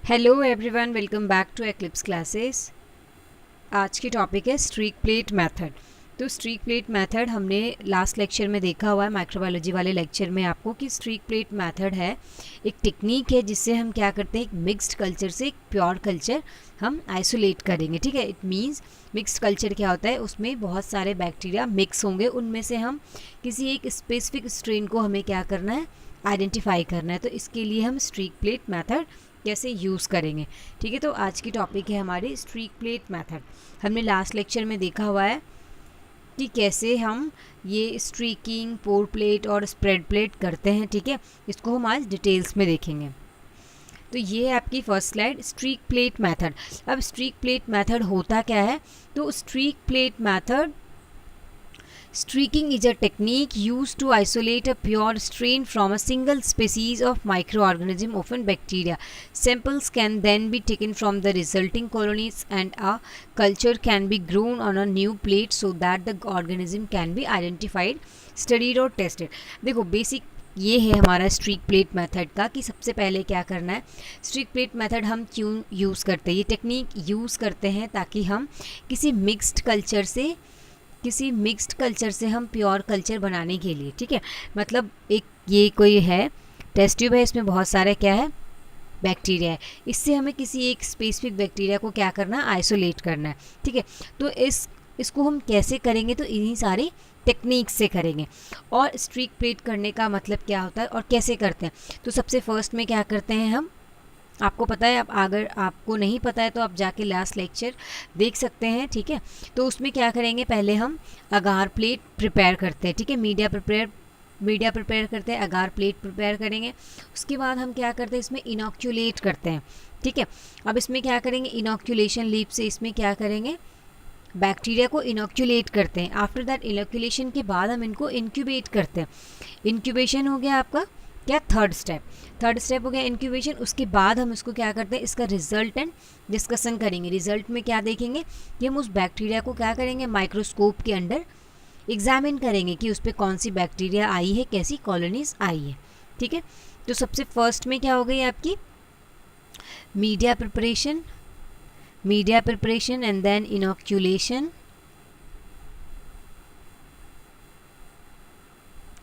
Hello everyone, welcome back to eclipse classes. आज की topic है स्ट्रीक प्लेट मेथड। तो स्ट्रीक प्लेट मेथड हमने लास्ट लेक्चर में देखा हुआ है, माइक्रोबायोलॉजी वाले लेक्चर में आपको, कि स्ट्रीक प्लेट मेथड है एक टेक्निक है जिससे हम क्या करते हैं, एक मिक्स्ड कल्चर से एक प्योर कल्चर हम आइसोलेट करेंगे। ठीक है, इट मीन्स मिक्स्ड कल्चर क्या होता है, उसमें बहुत सारे बैक्टीरिया मिक्स होंगे, उनमें से हम किसी एक स्पेसिफिक स्ट्रेन को हमें क्या करना है, आइडेंटिफाई करना है। तो इसके लिए हम स्ट्रीक प्लेट मेथड कैसे यूज़ करेंगे। ठीक है, तो आज की टॉपिक है हमारी स्ट्रीक प्लेट मेथड। हमने लास्ट लेक्चर में देखा हुआ है कि कैसे हम ये स्ट्रीकिंग, पोर प्लेट और स्प्रेड प्लेट करते हैं। ठीक है, इसको हम आज डिटेल्स में देखेंगे। तो ये है आपकी first slide, streak plate method. अब स्ट्रीक प्लेट मेथड होता क्या है, तो streak plate method, streaking is a technique used to isolate a pure strain from a single species of microorganism, often bacteria. Samples can then be taken from the resulting colonies and a culture can be grown on a new plate so that the organism can be identified, studied और tested. देखो basic ये है हमारा streak plate method का, कि सबसे पहले क्या करना है। स्ट्रीक प्लेट मेथड हम क्यों यूज़ करते हैं, ये टेक्निक यूज़ करते हैं ताकि हम किसी मिक्स्ड कल्चर से हम प्योर कल्चर बनाने के लिए, ठीक है, मतलब एक ये कोई है टेस्ट ट्यूब है, इसमें बहुत सारे क्या है, बैक्टीरिया है, इससे हमें किसी एक स्पेसिफिक बैक्टीरिया को क्या करना है, आइसोलेट करना है। ठीक है, तो इसको हम कैसे करेंगे, तो इन्हीं सारी टेक्निक से करेंगे। और स्ट्रीक प्लेट करने का मतलब क्या होता है और कैसे करते हैं, तो सबसे फर्स्ट में क्या करते हैं हम, आपको पता है, अब अगर आपको नहीं पता है तो आप जाके लास्ट लेक्चर देख सकते हैं। ठीक है, तो उसमें क्या करेंगे, पहले हम अगार प्लेट प्रिपेयर करते हैं। ठीक है, मीडिया प्रिपेयर करते हैं, अगार प्लेट प्रिपेयर करेंगे। उसके बाद हम क्या करते हैं, इसमें इनॉक्यूलेट करते हैं। ठीक है, अब इसमें क्या करेंगे, इनॉक्यूलेशन लीप से इसमें क्या करेंगे, बैक्टीरिया को इनॉक्यूलेट करते हैं। आफ्टर दैट इनॉक्यूलेशन के बाद हम इनको इंक्यूबेट करते हैं। इंक्यूबेशन हो गया आपका क्या, थर्ड स्टेप हो गया इंक्यूबेशन। उसके बाद हम इसको क्या करते हैं, इसका रिजल्ट एंड डिस्कशन करेंगे। रिजल्ट में क्या देखेंगे कि हम उस बैक्टीरिया को क्या करेंगे, माइक्रोस्कोप के अंडर एग्जामिन करेंगे कि उस पर कौन सी बैक्टीरिया आई है, कैसी कॉलोनीज आई है। ठीक है, तो सबसे फर्स्ट में क्या हो गई आपकी media preparation and then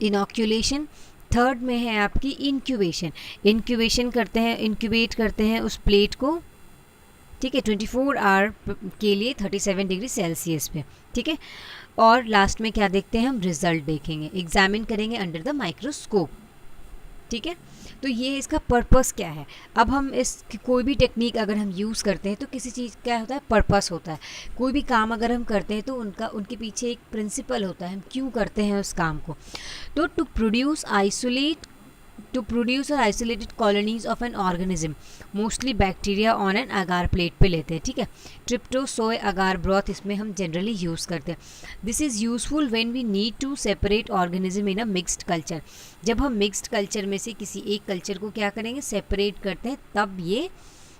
inoculation. Third में है आपकी इंक्यूबेशन करते हैं उस प्लेट को। ठीक है, 24 आवर के लिए 37 डिग्री सेल्सियस पे। ठीक है, और लास्ट में क्या देखते हैं, हम रिजल्ट देखेंगे, एग्जामिन करेंगे अंडर द माइक्रोस्कोप। ठीक है, तो ये इसका पर्पस क्या है। अब हम कोई भी टेक्निक अगर हम यूज़ करते हैं तो किसी चीज़ क्या होता है, पर्पस होता है। कोई भी काम अगर हम करते हैं तो उनके पीछे एक प्रिंसिपल होता है, हम क्यों करते हैं उस काम को। तो टू प्रोड्यूस और isolated colonies of an organism, mostly bacteria on an agar plate पे लेते हैं। ठीक है, ट्रिप्टो सोय अगार ब्रॉथ इसमें हम जनरली यूज़ करते हैं। This is useful when we need to separate organism in a mixed culture. जब हम मिक्स्ड कल्चर में से किसी एक कल्चर को क्या करेंगे, सेपरेट करते हैं, तब ये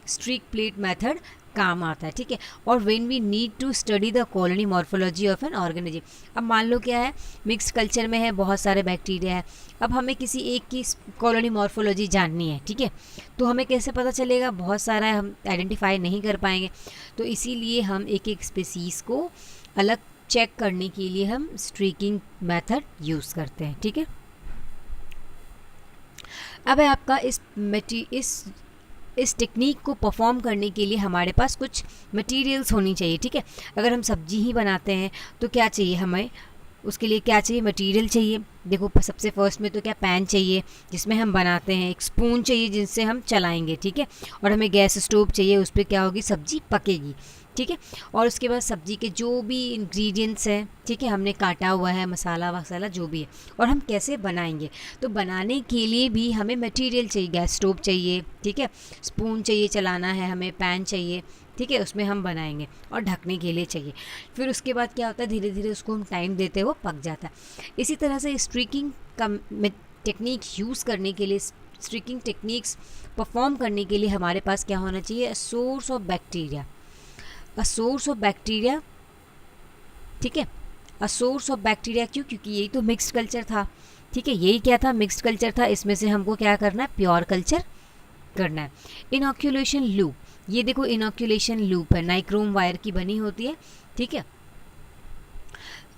स्ट्रीक प्लेट मेथड काम आता है। ठीक है, और when we need to study the colony morphology of an organism. अब मान लो क्या है, मिक्स्ड कल्चर में है, बहुत सारे बैक्टीरिया है, अब हमें किसी एक की कॉलोनी मॉर्फोलॉजी जाननी है। ठीक है, तो हमें कैसे पता चलेगा, बहुत सारा है, हम आइडेंटिफाई नहीं कर पाएंगे। तो इसीलिए हम एक एक स्पीसीज़ को अलग चेक करने के लिए हम स्ट्रीकिंग मेथड यूज़ करते हैं। ठीक है, अब है आपका इस टेक्निक को परफॉर्म करने के लिए हमारे पास कुछ मटेरियल्स होनी चाहिए। ठीक है, अगर हम सब्जी ही बनाते हैं तो क्या चाहिए हमें, उसके लिए क्या चाहिए, मटेरियल चाहिए। देखो सबसे फर्स्ट में तो क्या, पैन चाहिए जिसमें हम बनाते हैं, एक स्पून चाहिए जिनसे हम चलाएंगे। ठीक है, और हमें गैस स्टोव चाहिए, उस पर क्या होगी, सब्जी पकेगी। ठीक है, और उसके बाद सब्जी के जो भी इंग्रेडिएंट्स हैं, ठीक है, हमने काटा हुआ है, मसाला वसाला जो भी है, और हम कैसे बनाएंगे, तो बनाने के लिए भी हमें मटेरियल चाहिए, गैस स्टोव चाहिए। ठीक है, स्पून चाहिए चलाना है हमें, पैन चाहिए। ठीक है, उसमें हम बनाएंगे, और ढकने के लिए चाहिए। फिर उसके बाद क्या होता है, धीरे धीरे उसको हम टाइम देते हुए पक जाता है। इसी तरह से स्ट्रीकिंग का टेक्निक यूज़ करने के लिए, स्ट्रीकिंग टेक्निक्स परफॉर्म करने के लिए हमारे पास क्या होना चाहिए, अ सोर्स ऑफ बैक्टीरिया। ठीक है, अ सोर्स ऑफ बैक्टीरिया क्यों, क्योंकि यही तो मिक्स्ड कल्चर था। ठीक है, यही क्या था, मिक्स्ड कल्चर था, इसमें से हमको क्या करना है, प्योर कल्चर करना है। इनोक्यूलेशन लूप, ये देखो इनोक्यूलेशन लूप है, नाइक्रोम वायर की बनी होती है, ठीक है।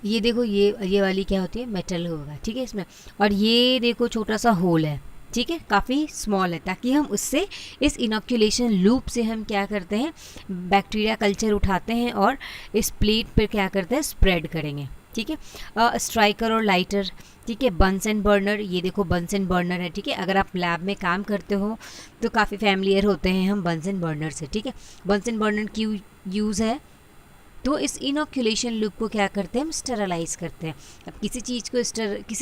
ये देखो ये वाली क्या होती है, मेटल होगा, ठीक है इसमें। और ये देखो छोटा सा होल है, ठीक है, काफ़ी स्मॉल है, ताकि हम उससे इस इनोक्यूलेशन लूप से हम क्या करते हैं, बैक्टीरिया कल्चर उठाते हैं और इस प्लेट पर क्या करते हैं, स्प्रेड करेंगे, ठीक है। स्ट्राइकर और लाइटर, ठीक है। बंस एंड बर्नर, ये देखो बंस एंड बर्नर है, ठीक है। अगर आप लैब में काम करते हो तो काफ़ी फैमिलियर होते हैं हम बंस एंड बर्नर से, ठीक है। बंस एंड बर्नर क्यों यूज़ है, तो इस इनोक्यूलेशन लूप को क्या करते हैं, हम स्टेरलाइज करते हैं। अब किसी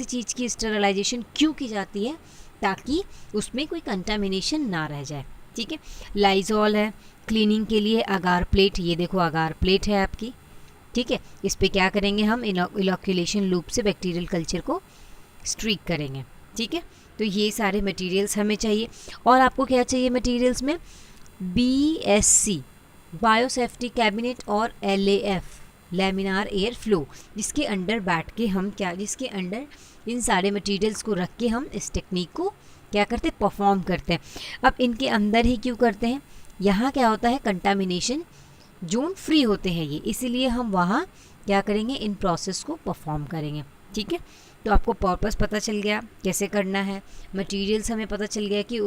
चीज़ की स्टेरलाइजेशन क्यों की जाती है, ताकि उसमें कोई कंटामिनेशन ना रह जाए, ठीक है। लाइजॉल है क्लीनिंग के लिए, अगार प्लेट, ये देखो अगार प्लेट है आपकी, ठीक है। इस पे क्या करेंगे हम, इनोक्यूलेशन लूप से बैक्टीरियल कल्चर को स्ट्रीक करेंगे, ठीक है। तो ये सारे मटेरियल्स हमें चाहिए। और आपको क्या चाहिए मटेरियल्स में, BSC बायोसेफ्टी कैबिनेट और LAF लैमिनार एयर फ्लो, जिसके अंडर बैठ के हम जिसके अंडर इन सारे मटेरियल्स को रख के हम इस टेक्निक को क्या करते हैं, परफॉर्म करते हैं। अब इनके अंदर ही क्यों करते हैं, यहाँ क्या होता है, कंटामिनेशन जोन फ्री होते हैं ये, इसीलिए हम वहाँ क्या करेंगे, इन प्रोसेस को परफॉर्म करेंगे, ठीक है। तो आपको पर्पस पता चल गया कैसे करना है, मटेरियल्स हमें पता चल गया कि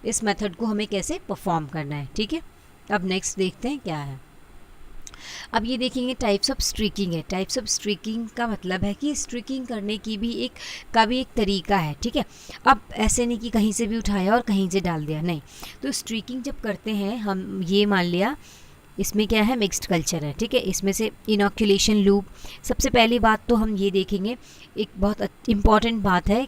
इस मेथड को हमें कैसे परफॉर्म करना है, ठीक है। अब नेक्स्ट देखते हैं क्या है। अब ये देखेंगे टाइप्स ऑफ स्ट्रीकिंग है। टाइप्स ऑफ स्ट्रीकिंग का मतलब है कि स्ट्रीकिंग करने की भी एक तरीका है, ठीक है। अब ऐसे नहीं कि कहीं से भी उठाया और कहीं से डाल दिया, नहीं। तो स्ट्रीकिंग जब करते हैं हम, ये मान लिया इसमें क्या है, मिक्स्ड कल्चर है, ठीक है। इसमें से इनोक्यूलेशन लूप, सबसे पहली बात तो हम ये देखेंगे, एक बहुत इम्पॉर्टेंट बात है,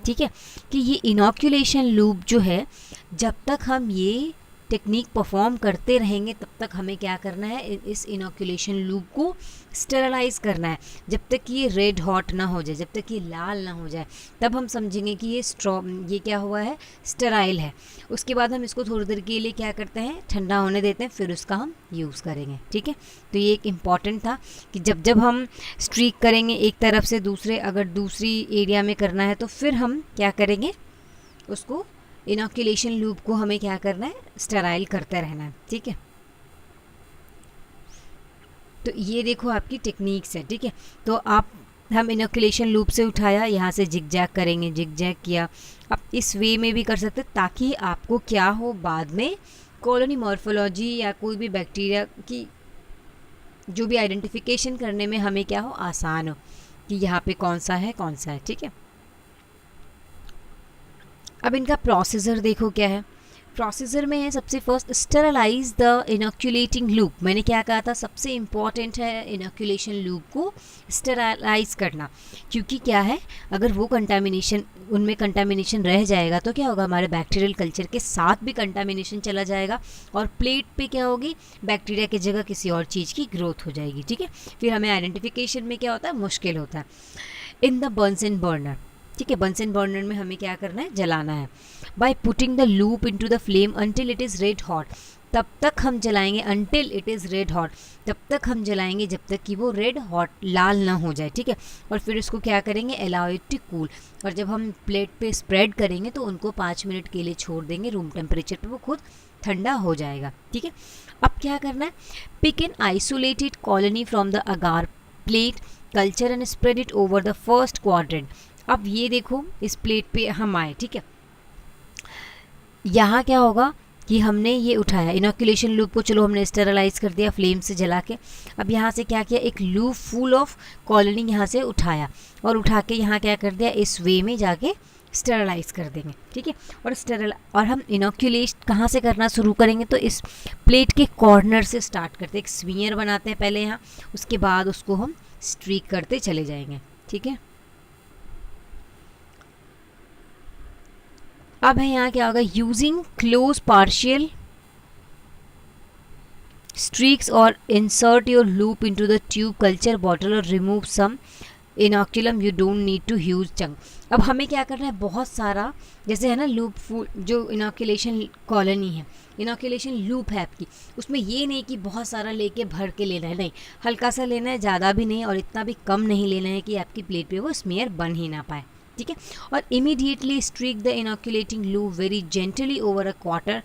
ठीक है, कि ये इनोक्यूलेशन लूप जो है, जब तक हम ये टेक्निक परफॉर्म करते रहेंगे तब तक हमें क्या करना है, इस इनोक्यूलेशन लूप को स्टेरलाइज करना है। जब तक ये रेड हॉट ना हो जाए, जब तक ये लाल ना हो जाए, तब हम समझेंगे कि ये क्या हुआ है, स्टेराइल है। उसके बाद हम इसको थोड़ी देर के लिए क्या करते हैं, ठंडा होने देते हैं, फिर उसका हम यूज़ करेंगे, ठीक है। तो ये एक इम्पॉर्टेंट था कि जब हम स्ट्रीक करेंगे एक तरफ से दूसरे, अगर दूसरी एरिया में करना है तो फिर हम क्या करेंगे, उसको इनोक्यूलेशन लूप को हमें क्या करना है, स्टेराइल करते रहना है, ठीक है। तो ये देखो आपकी टेक्निक्स है, ठीक है। तो हम इनोक्यूलेशन लूप से उठाया, यहाँ से जिगजैग करेंगे, जिगजैग किया। आप इस वे में भी कर सकते हैं ताकि आपको क्या हो, बाद में कॉलोनी मॉर्फोलॉजी या कोई भी बैक्टीरिया की जो भी आइडेंटिफिकेशन करने में हमें क्या हो, आसान हो कि यहाँ पे कौन सा है, ठीक है। अब इनका प्रोसीजर देखो क्या है। प्रोसीजर में है सबसे first, sterilise the inoculating loop. मैंने क्या कहा था, सबसे इम्पॉर्टेंट है इनोक्यूलेशन लूप को स्टेरलाइज करना, क्योंकि क्या है, अगर वो उनमें कंटामिनेशन रह जाएगा तो क्या होगा, हमारे बैक्टीरियल कल्चर के साथ भी कंटामिनेशन चला जाएगा और प्लेट पे क्या होगी, बैक्टीरिया की जगह किसी और चीज़ की ग्रोथ हो जाएगी, ठीक है। फिर हमें आइडेंटिफिकेशन में क्या होता है, मुश्किल होता है। In the Burns and burner, ठीक है, बंस एंड बर्नर में हमें क्या करना है, जलाना है। By putting the loop into the flame until it is red hot, तब तक हम जलाएंगे, until it is red hot, तब तक हम जलाएंगे जब तक कि वो रेड हॉट लाल ना हो जाए, ठीक है। और फिर इसको क्या करेंगे, अलाउ इट टू कूल। और जब हम प्लेट पे स्प्रेड करेंगे तो उनको 5 मिनट के लिए छोड़ देंगे रूम टेम्परेचर पे, वो खुद ठंडा हो जाएगा, ठीक है। अब क्या करना है, pick an isolated colony from the agar plate culture and spread it over the first quadrant. अब ये देखो इस प्लेट पे हम आए, ठीक है। यहाँ क्या होगा कि हमने ये उठाया इनोक्यूलेशन लूप को, चलो हमने स्टेरलाइज कर दिया फ्लेम से जला के। अब यहाँ से क्या किया, एक लूप फुल ऑफ कॉलोनी यहाँ से उठाया और उठा के यहाँ क्या कर दिया, इस वे में जाके स्टेरलाइज कर देंगे, ठीक है। और हम इनोक्यूलेट कहाँ से करना शुरू करेंगे, तो इस प्लेट के कॉर्नर से स्टार्ट करते हैं, एक स्वीयर बनाते हैं पहले यहाँ, उसके बाद उसको हम स्ट्रीक करते चले जाएंगे, ठीक है। अब है यहाँ क्या होगा, यूजिंग क्लोज पार्शियल स्ट्रीक्स और insert your loop into the tube culture bottle और remove some inoculum, you don't need to huge chunk. अब हमें क्या करना है, बहुत सारा, जैसे है ना लूप जो इनोक्यूलेशन कॉलोनी है, इनोक्यूलेशन लूप है आपकी, उसमें ये नहीं कि बहुत सारा लेके भर के लेना है, नहीं, हल्का सा लेना है, ज़्यादा भी नहीं और इतना भी कम नहीं लेना है कि आपकी प्लेट पे वो स्मेयर बन ही ना पाए, ठीक है। और immediately streak the inoculating loop very gently over a quarter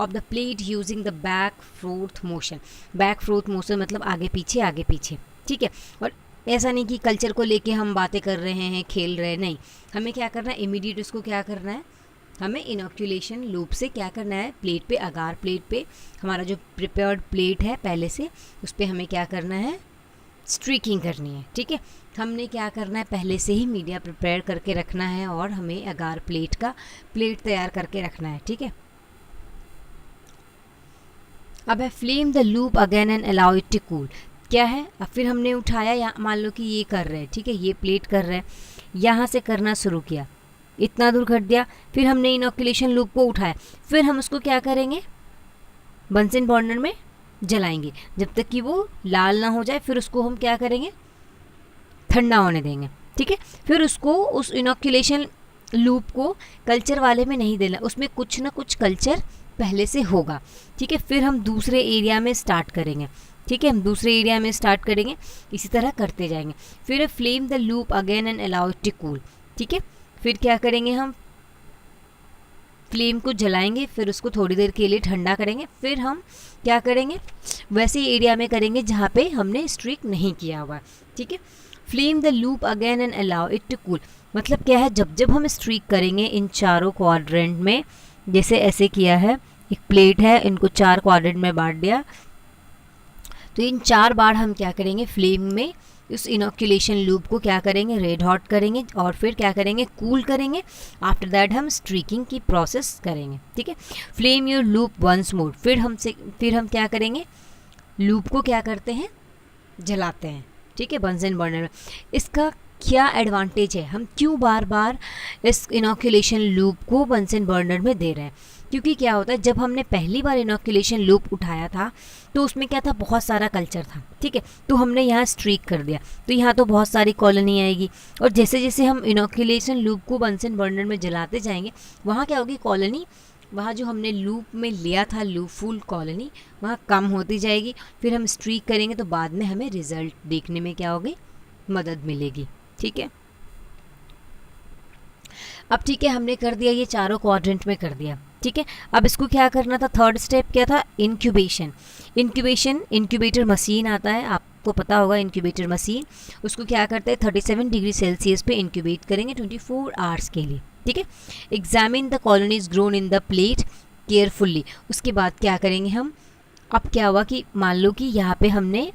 of the plate using the back fourth motion. Back fourth motion मतलब आगे पीछे, ठीक है। और ऐसा नहीं कि कल्चर को लेके हम बातें कर रहे हैं, खेल रहे हैं, नहीं, हमें क्या करना है, इमीडिएट उसको क्या करना है, हमें इनोकुलेशन लूप से क्या करना है, प्लेट पे, अगार प्लेट पे, हमारा जो प्रिपेयर्ड प्लेट है पहले से, उस पर हमें क्या करना है, स्ट्रीकिंग करनी है, ठीक है। हमने क्या करना है, पहले से ही मीडिया प्रिपेयर करके रखना है और हमें अगार प्लेट का प्लेट तैयार करके रखना है, ठीक है। अब है flame the loop again and allow it to cool. क्या है, अब फिर हमने उठाया, या मान लो कि ये कर रहे हैं, ठीक है, ये प्लेट कर रहे हैं, यहाँ से करना शुरू किया, इतना दूर कर दिया, फिर हमने इनोकुलेशन लूप को उठाया, फिर हम उसको क्या करेंगे, बंसन बर्नर में जलाएंगे जब तक कि वो लाल ना हो जाए, फिर उसको हम क्या करेंगे, ठंडा होने देंगे, ठीक है। फिर उसको, उस इनोकुलेशन लूप को कल्चर वाले में नहीं देना, उसमें कुछ ना कुछ कल्चर पहले से होगा, ठीक है। फिर हम दूसरे एरिया में स्टार्ट करेंगे, ठीक है, हम दूसरे एरिया में स्टार्ट करेंगे, इसी तरह करते जाएंगे। फिर flame the loop again and allow it to cool, ठीक है। फिर क्या करेंगे, हम फ्लेम को जलाएंगे, फिर उसको थोड़ी देर के लिए ठंडा करेंगे, फिर हम क्या करेंगे, वैसे एरिया में करेंगे जहाँ पे हमने स्ट्रीक नहीं किया हुआ, ठीक है। Flame the loop again and allow it to cool, मतलब क्या है, जब जब हम स्ट्रीक करेंगे इन चारों क्वाड्रेंट में, जैसे ऐसे किया है, एक प्लेट है, इनको 4 क्वाड्रेंट में बांट दिया, तो इन 4 बार हम क्या करेंगे, फ्लेम में उस इनोकुलेशन लूप को क्या करेंगे, रेड हॉट करेंगे और फिर क्या करेंगे, कूल करेंगे। आफ्टर दैट हम स्ट्रीकिंग की प्रोसेस करेंगे, ठीक है। Flame your loop once more, फिर हम क्या करेंगे, लूप को क्या करते हैं, जलाते हैं, ठीक है, बंसन बर्नर में। इसका क्या एडवांटेज है, हम क्यों बार बार इस इनोकुलेशन लूप को बंसन बर्नर में दे रहे हैं, क्योंकि क्या होता है, जब हमने पहली बार इनोकुलेशन लूप उठाया था तो उसमें क्या था, बहुत सारा कल्चर था, ठीक है, तो हमने यहाँ स्ट्रीक कर दिया, तो यहाँ तो बहुत सारी कॉलोनी आएगी, और जैसे जैसे हम इनोकुलेशन लूप को बंसन बर्नर में जलाते जाएंगे, वहाँ क्या होगी, कॉलोनी, वहाँ जो हमने लूप में लिया था लूप फुल कॉलोनी, वहाँ कम होती जाएगी। फिर हम स्ट्रीक करेंगे तो बाद में हमें रिजल्ट देखने में क्या होगी, मदद मिलेगी, ठीक है। अब ठीक है, हमने कर दिया, ये चारों क्वाड्रेंट में कर दिया, ठीक है। अब इसको क्या करना था, थर्ड स्टेप क्या था, इंक्यूबेशन। इंक्यूबेटर मशीन आता है, आपको पता होगा, इंक्यूबेटर मशीन, उसको क्या करते हैं, 37 डिग्री सेल्सियस पे इंक्यूबेट करेंगे 24 आवर्स के लिए, ठीक है। Examine the colonies grown in the plate carefully, उसके बाद क्या करेंगे हम, अब क्या हुआ कि मान लो कि यहाँ पे हमने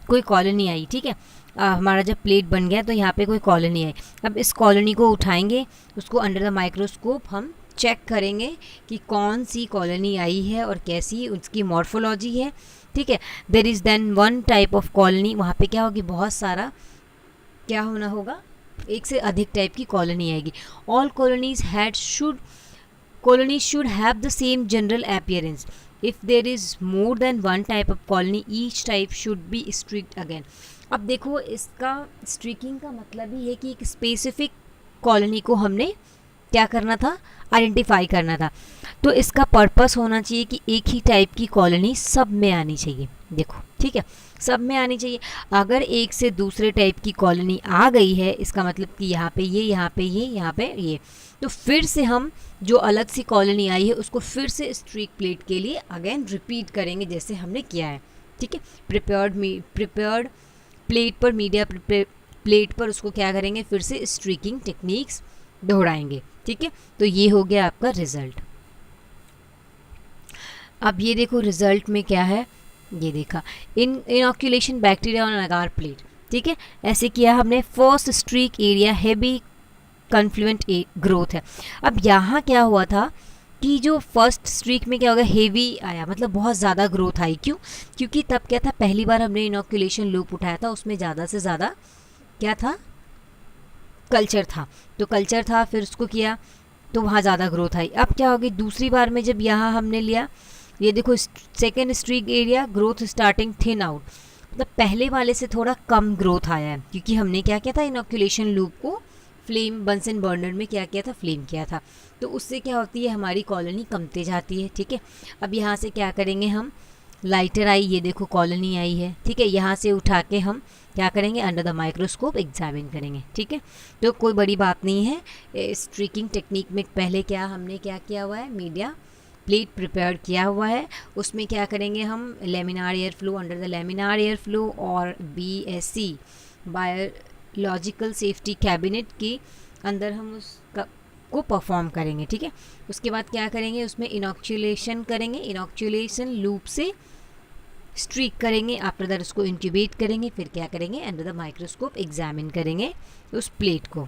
कोई कॉलोनी आई, ठीक है, हमारा जब प्लेट बन गया तो यहाँ पे कोई कॉलोनी आई, अब इस कॉलोनी को उठाएंगे, उसको अंडर द माइक्रोस्कोप हम चेक करेंगे कि कौन सी कॉलोनी आई है और कैसी उसकी मॉर्फोलॉजी है, ठीक है। There is then one type of colony, वहाँ पे क्या होगी, बहुत सारा क्या होना होगा, एक से अधिक टाइप की कॉलोनी आएगी। All colonies should have the same general appearance. If there is more than one type of colony, each type should be strict again. अब देखो, इसका स्ट्रीकिंग का मतलब ही है कि एक स्पेसिफिक कॉलोनी को हमने क्या करना था, आइडेंटिफाई करना था। तो इसका पर्पस होना चाहिए कि एक ही टाइप की कॉलोनी सब में आनी चाहिए, देखो, ठीक है, सब में आनी चाहिए। अगर एक से दूसरे टाइप की कॉलोनी आ गई है, इसका मतलब कि यहाँ पे ये, यहाँ पे ये, यहाँ पे ये, तो फिर से हम जो अलग सी कॉलोनी आई है उसको फिर से स्ट्रीक प्लेट के लिए अगेन रिपीट करेंगे, जैसे हमने किया है, ठीक है। प्रिपेयर्ड प्लेट पर, मीडिया प्लेट पर उसको क्या करेंगे, फिर से स्ट्रीकिंग टेक्निक्स दोहराएंगे, ठीक है। तो ये हो गया आपका रिजल्ट। अब ये देखो रिजल्ट में क्या है, ये देखा, inoculation bacteria on agar plate, ठीक है, ऐसे किया हमने। First streak area heavy confluent growth है। अब यहाँ क्या हुआ था कि जो फर्स्ट स्ट्रीक में क्या होगा, हेवी आया, मतलब बहुत ज़्यादा ग्रोथ आई, क्यों, क्योंकि तब क्या था, पहली बार हमने इनोकुलेशन लूप उठाया था, उसमें ज़्यादा से ज़्यादा क्या था, कल्चर था, तो कल्चर था, फिर उसको किया तो वहाँ ज़्यादा ग्रोथ आई। अब क्या होगी, दूसरी बार में जब यहाँ हमने लिया, ये देखो second streak area growth starting thin out, मतलब पहले वाले से थोड़ा कम ग्रोथ आया है, क्योंकि हमने क्या किया था, इनोकुलेशन लूप को फ्लेम बंसन बर्नर में क्या किया था, फ्लेम किया था, तो उससे क्या होती है, हमारी कॉलोनी कमते जाती है, ठीक है। अब यहाँ से क्या करेंगे, हम लाइटर आई, ये देखो कॉलोनी आई है, ठीक है। यहाँ से उठा के हम क्या करेंगे, अंडर द माइक्रोस्कोप एग्जामिन करेंगे, ठीक है। तो कोई बड़ी बात नहीं है। स्ट्रीकिंग टेक्निक में पहले हमने क्या किया हुआ है, मीडिया प्लेट प्रिपेयर किया हुआ है, उसमें क्या करेंगे हम, laminar air flow, under the laminar air flow और BSC बायोलॉजिकल सेफ्टी कैबिनेट के अंदर हम उसका को परफॉर्म करेंगे, ठीक है। उसके बाद क्या करेंगे, उसमें इनॉक्यूलेशन करेंगे, इनॉक्यूलेशन लूप से स्ट्रीक करेंगे, आफ्टर दैट उसको इंक्यूबेट करेंगे, फिर क्या करेंगे, अंडर द माइक्रोस्कोप एग्जामिन करेंगे उस प्लेट को।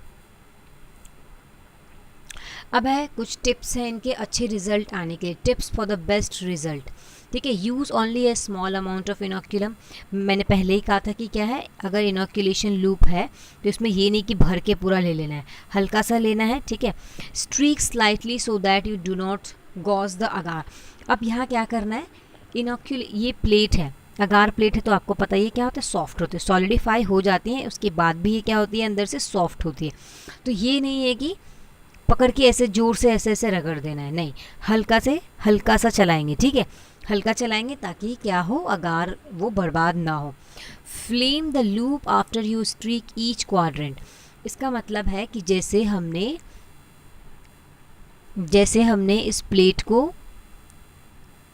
अब है कुछ टिप्स हैं इनके अच्छे रिजल्ट आने के लिए, tips for the best result, ठीक है। Use only a small amount of inoculum, मैंने पहले ही कहा था कि क्या है, अगर इनॉक्यूलेशन लूप है तो इसमें ये नहीं कि भर के पूरा ले लेना है, हल्का सा लेना है, ठीक है। Streak slightly so that you do not gouge the agar. अब यहाँ क्या करना है, ये प्लेट है, अगार प्लेट है, तो आपको पता ही है क्या होता है, सॉफ्ट होते हैं, सॉलिडिफाई हो जाती हैं, उसके बाद भी ये क्या होती है, अंदर से सॉफ्ट होती है। तो ये नहीं है कि पकड़ के ऐसे जोर से ऐसे रगड़ देना है, नहीं, हल्का सा चलाएंगे, ठीक है, हल्का चलाएंगे ताकि क्या हो, अगार वो बर्बाद ना हो। Flame the loop after you streak each quadrant, इसका मतलब है कि जैसे हमने इस प्लेट को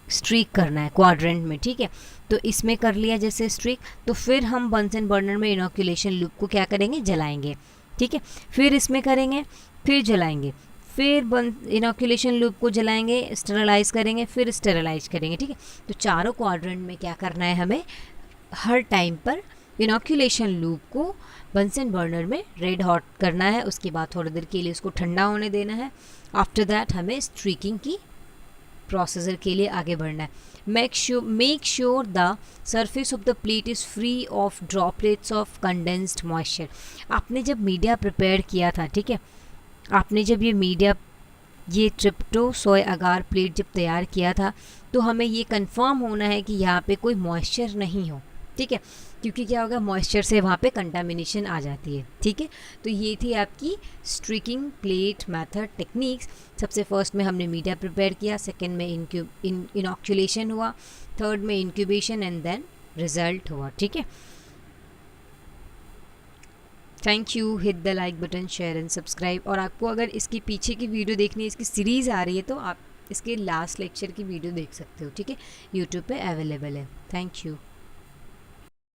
स्ट्रीक करना है क्वाड्रेंट में, ठीक है, तो इसमें कर लिया जैसे स्ट्रीक, तो फिर हम बंसन बर्नर में इनॉक्यूलेशन लूप को क्या करेंगे, जलाएंगे, ठीक है। फिर इसमें करेंगे, फिर जलाएंगे, फिर इनॉक्यूलेशन लूप को जलाएंगे, स्टेरलाइज करेंगे, फिर स्टेरलाइज करेंगे, ठीक है। तो चारों क्वाड्रेंट में क्या करना है, हमें हर टाइम पर इनॉक्यूलेशन लूप को बंसन बर्नर में रेड हॉट करना है, उसके बाद थोड़ी देर के लिए उसको ठंडा होने देना है। आफ्टर दैट हमें स्ट्रीकिंग की प्रोसीजर के लिए आगे बढ़ना है। Make sure the surface of the plate is free of droplets of condensed moisture. आपने जब मीडिया प्रिपेयर किया था, ठीक है, आपने जब ये ट्रिप्टोसोय अगार प्लेट जब तैयार किया था, तो हमें ये कंफर्म होना है कि यहाँ पे कोई मॉइस्चर नहीं हो, ठीक है, क्योंकि क्या होगा, मॉइस्चर से वहाँ पे कंटामिनेशन आ जाती है, ठीक है। तो ये थी आपकी स्ट्रीकिंग प्लेट मेथड टेक्निक्स। सबसे फर्स्ट में हमने मीडिया प्रिपेयर किया, सेकंड में इनॉक्यूलेशन हुआ, थर्ड में इंक्यूबेशन एंड देन रिजल्ट हुआ, ठीक है। Thank you, hit the like button, share and subscribe. और आपको अगर इसकी पीछे की वीडियो देखनी है, इसकी सीरीज़ आ रही है, तो आप इसके लास्ट लेक्चर की वीडियो देख सकते हो, ठीक है, यूट्यूब पे अवेलेबल है। Thank you.